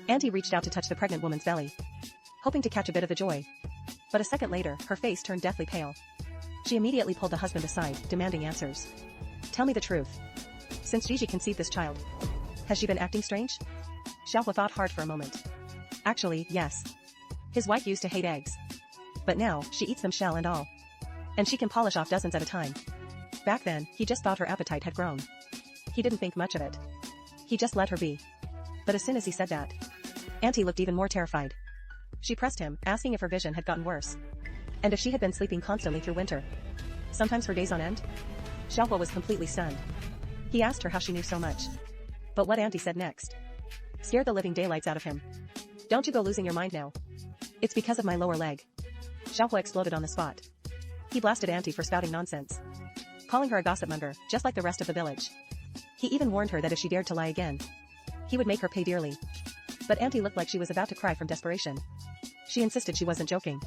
Auntie reached out to touch the pregnant woman's belly, hoping to catch a bit of the joy. But a second later, her face turned deathly pale. She immediately pulled the husband aside, demanding answers. Tell me the truth. Since Gigi conceived this child, has she been acting strange? Xiaohua thought hard for a moment. Actually, yes. His wife used to hate eggs. But now, she eats them shell and all. And she can polish off dozens at a time. Back then, he just thought her appetite had grown. He didn't think much of it. He just let her be. But as soon as he said that, Auntie looked even more terrified. She pressed him, asking if her vision had gotten worse. And if she had been sleeping constantly through winter. Sometimes for days on end. Xiaohua was completely stunned. He asked her how she knew so much. But what Auntie said next scared the living daylights out of him. Don't you go losing your mind now. It's because of my lower leg. Xiaohua exploded on the spot. He blasted Auntie for spouting nonsense, calling her a gossip monger, just like the rest of the village. He even warned her that if she dared to lie again, he would make her pay dearly. But Auntie looked like she was about to cry from desperation. She insisted she wasn't joking.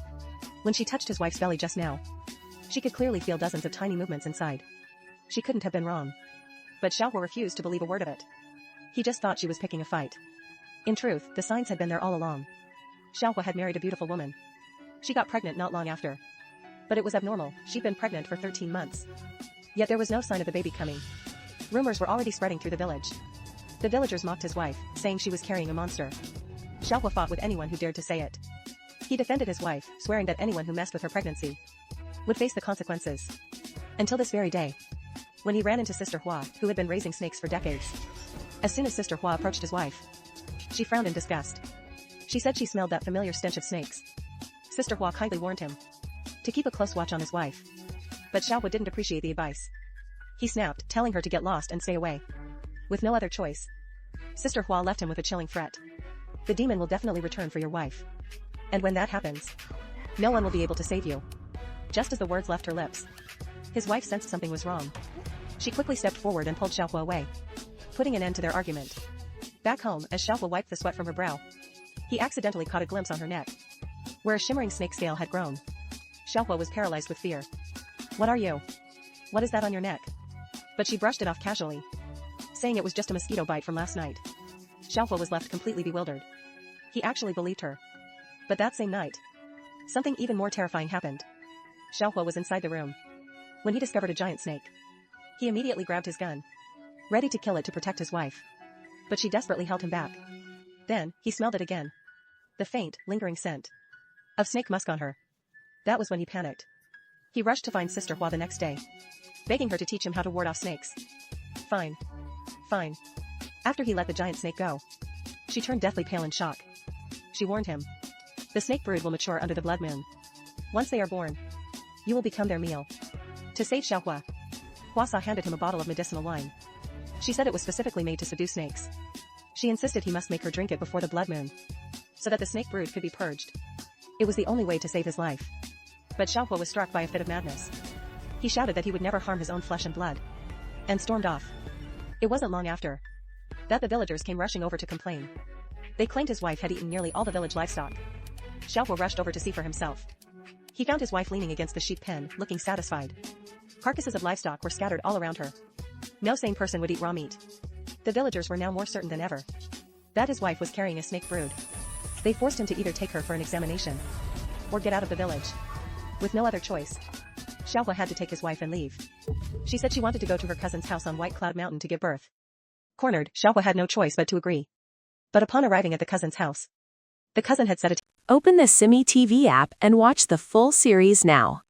When she touched his wife's belly just now, she could clearly feel dozens of tiny movements inside. She couldn't have been wrong. But Xiaohua refused to believe a word of it. He just thought she was picking a fight. In truth, the signs had been there all along. Xiaohua had married a beautiful woman. She got pregnant not long after. But it was abnormal, she'd been pregnant for 13 months. Yet there was no sign of the baby coming. Rumors were already spreading through the village. The villagers mocked his wife, saying she was carrying a monster. Xiaohua fought with anyone who dared to say it. He defended his wife, swearing that anyone who messed with her pregnancy would face the consequences. Until this very day, when he ran into Sister Hua, who had been raising snakes for decades. As soon as Sister Hua approached his wife, she frowned in disgust. She said she smelled that familiar stench of snakes. Sister Hua kindly warned him to keep a close watch on his wife. But Xiaohua didn't appreciate the advice. He snapped, telling her to get lost and stay away. With no other choice, Sister Hua left him with a chilling threat. The demon will definitely return for your wife. And when that happens, no one will be able to save you. Just as the words left her lips, his wife sensed something was wrong. She quickly stepped forward and pulled Xiaohua away, putting an end to their argument. Back home, as Xiaohua wiped the sweat from her brow, he accidentally caught a glimpse on her neck, where a shimmering snake scale had grown. Xiaohua was paralyzed with fear. What are you? What is that on your neck? But she brushed it off casually, saying it was just a mosquito bite from last night. Xiaohua was left completely bewildered. He actually believed her. But that same night, something even more terrifying happened. Xiaohua was inside the room when he discovered a giant snake. He immediately grabbed his gun, ready to kill it to protect his wife. But she desperately held him back. Then, he smelled it again. The faint, lingering scent of snake musk on her. That was when he panicked. He rushed to find Sister Hua the next day, begging her to teach him how to ward off snakes. Fine. Fine. After he let the giant snake go, she turned deathly pale in shock. She warned him. The snake brood will mature under the blood moon. Once they are born, you will become their meal. To save Xiaohua, Huasa handed him a bottle of medicinal wine. She said it was specifically made to subdue snakes. She insisted he must make her drink it before the blood moon, so that the snake brood could be purged. It was the only way to save his life. But Xiaohua was struck by a fit of madness. He shouted that he would never harm his own flesh and blood, and stormed off. It wasn't long after that the villagers came rushing over to complain. They claimed his wife had eaten nearly all the village livestock. Xiaohua rushed over to see for himself. He found his wife leaning against the sheep pen, looking satisfied. Carcasses of livestock were scattered all around her. No sane person would eat raw meat. The villagers were now more certain than ever that his wife was carrying a snake brood. They forced him to either take her for an examination or get out of the village. With no other choice, Xiaohua had to take his wife and leave. She said she wanted to go to her cousin's house on White Cloud Mountain to give birth. Cornered, Xiaohua had no choice but to agree. But upon arriving at the cousin's house, the cousin had said Open the Simi TV app and watch the full series now.